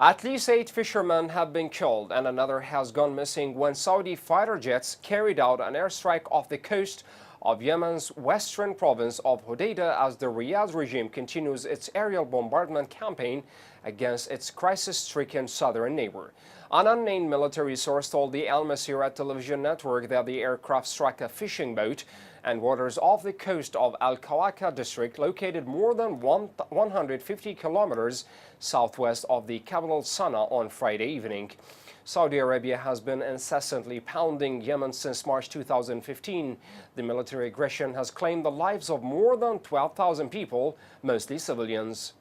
At least 8 fishermen have been killed and another has gone missing when Saudi fighter jets carried out an airstrike off the coast of Yemen's western province of Hudaydah as the Riyadh regime continues its aerial bombardment campaign against its crisis-stricken southern neighbor. An unnamed military source told the al-Masirah television network that the aircraft struck a fishing boat and waters off the coast of al-Khawkhah district located more than 150 kilometers southwest of the capital Sana'a on Friday evening. Saudi Arabia has been incessantly pounding Yemen since March 2015. The military aggression has claimed the lives of more than 12,000 people, mostly civilians.